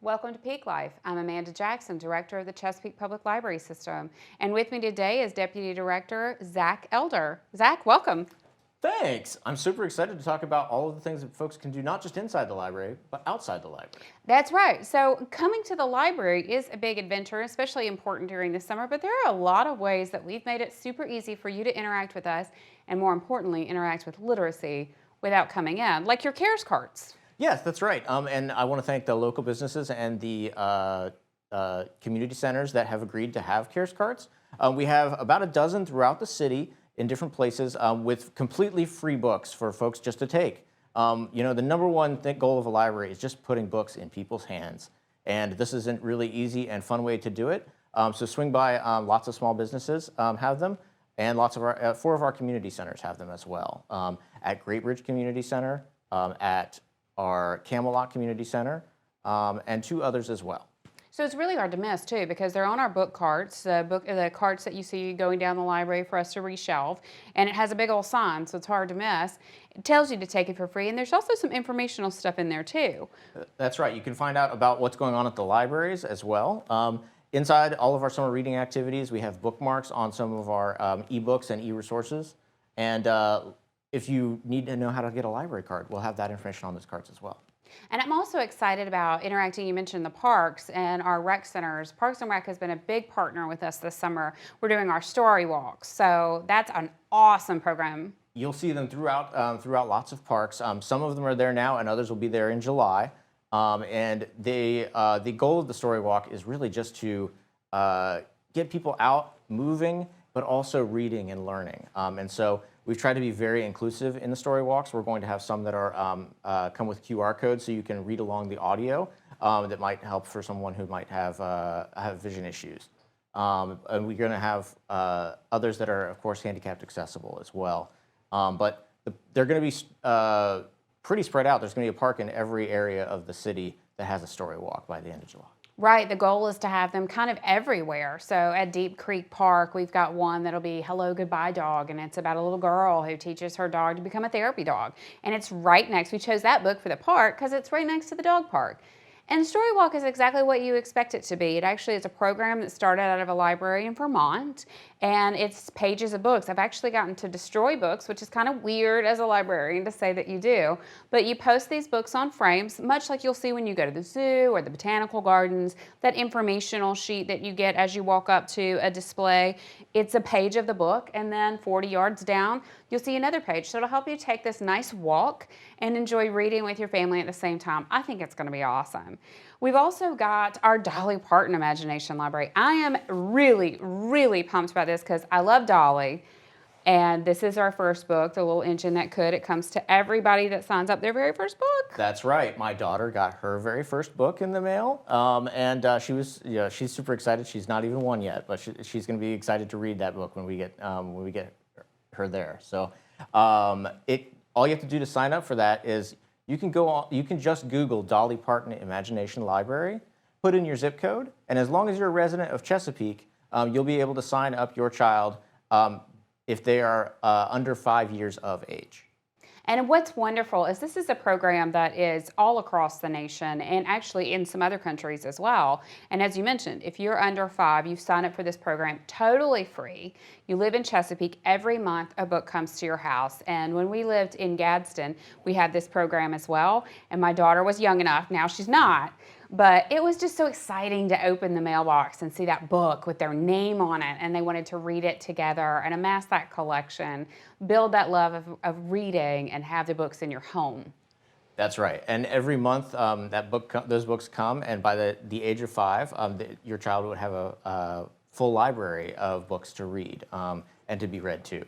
Welcome to Peak Life. I'm Amanda Jackson, Director of the Chesapeake Public Library System. And with me today is Deputy Director Zach Elder. Zach, welcome. Thanks. I'm super excited to talk about all of the things that folks can do, not just inside the library, but outside the library. That's right. So coming to the library is a big adventure, especially important during the summer, but there are a lot of ways that we've made it super easy for you to interact with us and, more importantly, interact with literacy without coming in, like your CARES cards. Yes, that's right. And I want to thank the local businesses and the community centers that have agreed to have CARES cards. We have about a dozen throughout the city in different places with completely free books for folks just to take. The number one goal of a library is just putting books in people's hands. And this is a really easy and fun way to do it. So swing by, lots of small businesses have them, and lots of our, 4 of our community centers have them as well. At Great Bridge Community Center, at our Camelot Community Center, and 2 others as well. So it's really hard to miss too, because they're on our book carts, the carts that you see going down the library for us to reshelve, and it has a big old sign, so it's hard to miss. It tells you to take it for free, and there's also some informational stuff in there too. That's right. You can find out about what's going on at the libraries as well. Inside all of our summer reading activities, we have bookmarks on some of our ebooks and e-resources, and if you need to know how to get a library card, we'll have that information on those cards as well. And I'm also excited about interacting. You mentioned the parks and our rec centers. Parks and Rec has been a big partner with us this summer. We're doing our story walks, so that's an awesome program. You'll see them throughout lots of parks. Some of them are there now, and others will be there in July. And the goal of the story walk is really just to get people out moving, but also reading and learning. And so we've tried to be very inclusive in the story walks. We're going to have some that are come with QR codes, so you can read along the audio that might help for someone who might have vision issues. And we're going to have others that are, of course, handicapped accessible as well. But they're going to be pretty spread out. There's going to be a park in every area of the city that has a story walk by the end of July. Right, the goal is to have them kind of everywhere. So at Deep Creek Park, we've got one that'll be Hello Goodbye Dog, and it's about a little girl who teaches her dog to become a therapy dog. And it's right next, we chose that book for the park because it's right next to the dog park. And Story Walk is exactly what you expect it to be. It actually is a program that started out of a library in Vermont, and it's pages of books. I've actually gotten to destroy books, which is kind of weird as a librarian to say that you do, but you post these books on frames, much like you'll see when you go to the zoo or the botanical gardens, that informational sheet that you get as you walk up to a display. It's a page of the book, and then 40 yards down, you'll see another page. So it'll help you take this nice walk and enjoy reading with your family at the same time. I think it's going to be awesome. We've also got our Dolly Parton Imagination Library. I am really, really pumped about this because I love Dolly. And this is our first book, The Little Engine That Could. It comes to everybody that signs up their very first book. That's right. My daughter got her very first book in the mail, and she's super excited. She's not even 1 yet, but she's going to be excited to read that book when we get her there. So all you have to do to sign up for that is you can just Google Dolly Parton Imagination Library, put in your zip code, and as long as you're a resident of Chesapeake, you'll be able to sign up your child if they are under 5 years of age. And what's wonderful is this is a program that is all across the nation and actually in some other countries as well. And as you mentioned, if you're under 5, you sign up for this program totally free. You live in Chesapeake, every month a book comes to your house. And when we lived in Gadsden, we had this program as well. And my daughter was young enough, now she's not, but it was just so exciting to open the mailbox and see that book with their name on it, and they wanted to read it together and amass that collection, build that love of reading, and have the books in your home. That's right. And every month those books come, and by the age of 5, your child would have a full library of books to read and to be read too.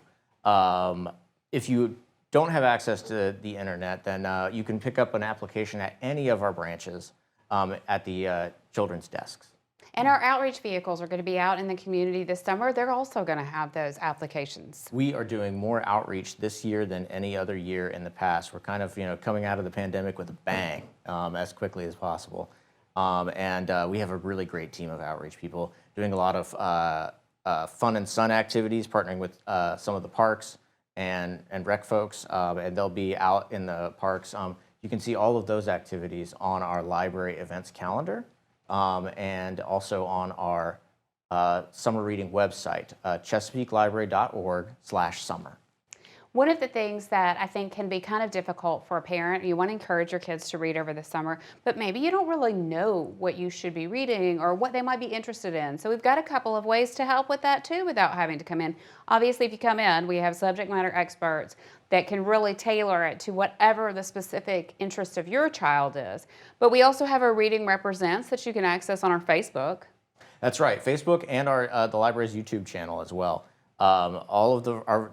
If you don't have access to the internet, then you can pick up an application at any of our branches at the children's desks. And our outreach vehicles are going to be out in the community this summer. They're also going to have those applications. We are doing more outreach this year than any other year in the past. We're kind of coming out of the pandemic with a bang as quickly as possible. And we have a really great team of outreach people doing a lot of fun and sun activities, partnering with some of the parks and rec folks, and they'll be out in the parks You can see all of those activities on our library events calendar and also on our summer reading website, chesapeakelibrary.org/summer. One of the things that I think can be kind of difficult for a parent, you want to encourage your kids to read over the summer, but maybe you don't really know what you should be reading or what they might be interested in. So we've got a couple of ways to help with that too without having to come in. Obviously, if you come in, we have subject matter experts that can really tailor it to whatever the specific interest of your child is. But we also have our Reading Represents that you can access on our Facebook. That's right, Facebook and the library's YouTube channel as well. All of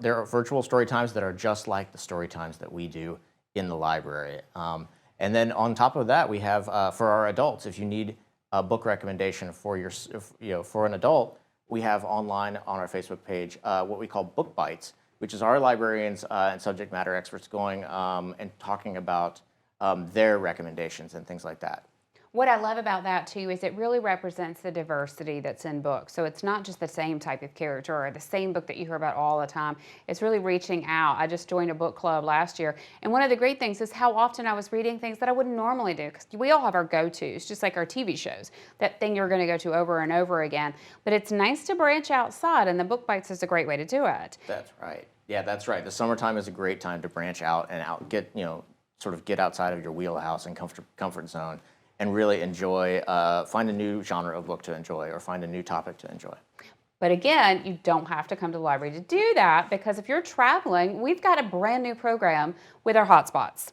there are virtual story times that are just like the story times that we do in the library. And then on top of that, we have for our adults, if you need a book recommendation for for an adult, we have online on our Facebook page what we call Book Bytes, which is our librarians and subject matter experts going and talking about their recommendations and things like that. What I love about that too is it really represents the diversity that's in books. So it's not just the same type of character or the same book that you hear about all the time. It's really reaching out. I just joined a book club last year, and one of the great things is how often I was reading things that I wouldn't normally do, because we all have our go-tos, just like our TV shows, that thing you're going to go to over and over again. But it's nice to branch outside, and the Book Bites is a great way to do it. That's right. Yeah, that's right. The summertime is a great time to branch out and sort of get outside of your wheelhouse and comfort zone, and really enjoy, find a new genre of book to enjoy or find a new topic to enjoy. But again, you don't have to come to the library to do that, because if you're traveling, we've got a brand new program with our hotspots.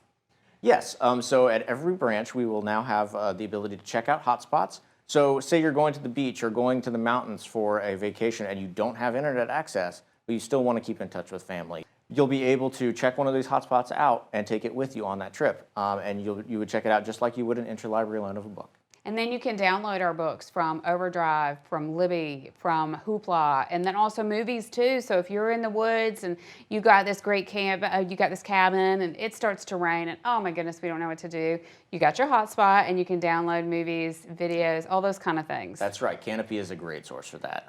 Yes, so at every branch, we will now have the ability to check out hotspots. So say you're going to the beach or going to the mountains for a vacation and you don't have internet access, but you still want to keep in touch with family. You'll be able to check one of these hotspots out and take it with you on that trip. And you would check it out just like you would an interlibrary loan of a book. And then you can download our books from Overdrive, from Libby, from Hoopla, and then also movies too. So if you're in the woods and you got this great camp, you got this cabin and it starts to rain and oh my goodness, we don't know what to do. You got your hotspot and you can download movies, videos, all those kind of things. That's right. Canopy is a great source for that.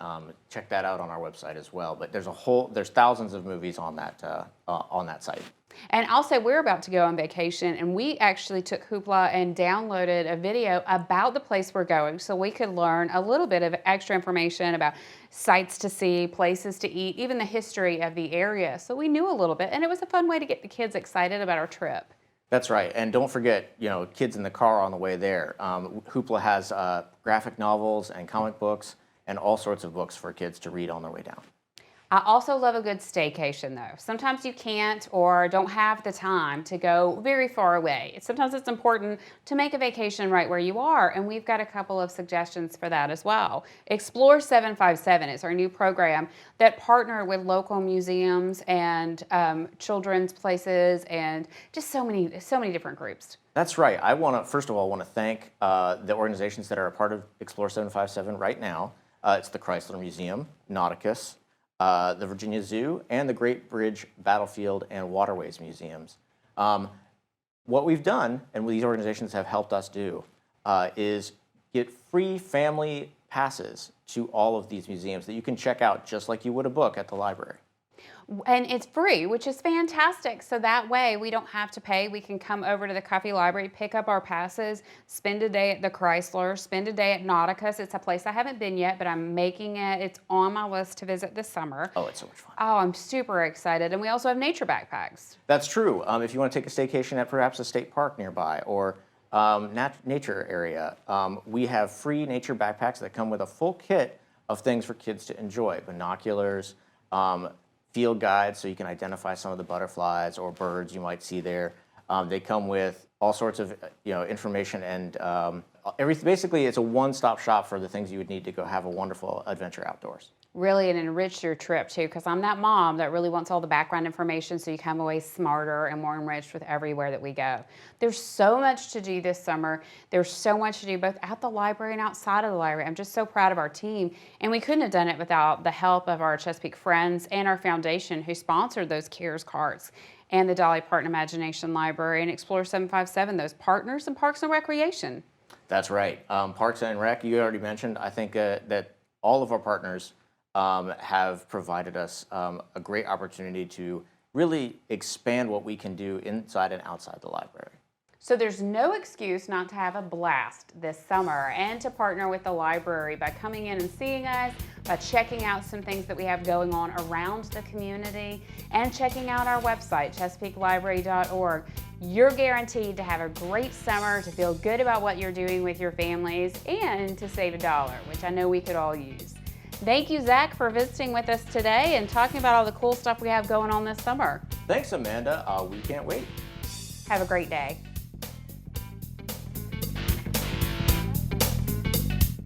Check that out on our website as well. But there's thousands of movies on that site. And also, we're about to go on vacation, and we actually took Hoopla and downloaded a video about the place we're going so we could learn a little bit of extra information about sights to see, places to eat, even the history of the area. So we knew a little bit, and it was a fun way to get the kids excited about our trip. That's right. And don't forget, kids in the car on the way there. Hoopla has graphic novels and comic books and all sorts of books for kids to read on their way down. I also love a good staycation though. Sometimes you can't or don't have the time to go very far away. Sometimes it's important to make a vacation right where you are, and we've got a couple of suggestions for that as well. Explore 757 is our new program that partner with local museums and children's places and just so many different groups. That's right. First of all, want to thank the organizations that are a part of Explore 757 right now. It's the Chrysler Museum, Nauticus, the Virginia Zoo, and the Great Bridge Battlefield and Waterways Museums. What we've done, and what these organizations have helped us do, is get free family passes to all of these museums that you can check out just like you would a book at the library. And it's free, which is fantastic. So that way we don't have to pay. We can come over to the Coffee Library, pick up our passes, spend a day at the Chrysler, spend a day at Nauticus. It's a place I haven't been yet, but I'm making it. It's on my list to visit this summer. Oh, it's so much fun. Oh, I'm super excited. And we also have nature backpacks. That's true. If you want to take a staycation at perhaps a state park nearby or nature area, we have free nature backpacks that come with a full kit of things for kids to enjoy. Binoculars, field guides so you can identify some of the butterflies or birds you might see there. They come with all sorts of information and everything. Basically, it's a one-stop shop for the things you would need to go have a wonderful adventure outdoors. Really, and enrich your trip too, because I'm that mom that really wants all the background information so you come away smarter and more enriched with everywhere that we go. There's so much to do this summer. There's so much to do both at the library and outside of the library. I'm just so proud of our team, and we couldn't have done it without the help of our Chesapeake friends and our foundation who sponsored those CARES carts and the Dolly, Parton Imagination Library and Explore 757, those partners in Parks and Recreation. That's right. Parks and Rec, you already mentioned. I think that all of our partners have provided us a great opportunity to really expand what we can do inside and outside the library. So there's no excuse not to have a blast this summer and to partner with the library by coming in and seeing us, by checking out some things that we have going on around the community, and checking out our website, chesapeakelibrary.org. You're guaranteed to have a great summer, to feel good about what you're doing with your families, and to save $1, which I know we could all use. Thank you, Zach, for visiting with us today and talking about all the cool stuff we have going on this summer. Thanks, Amanda. We can't wait. Have a great day.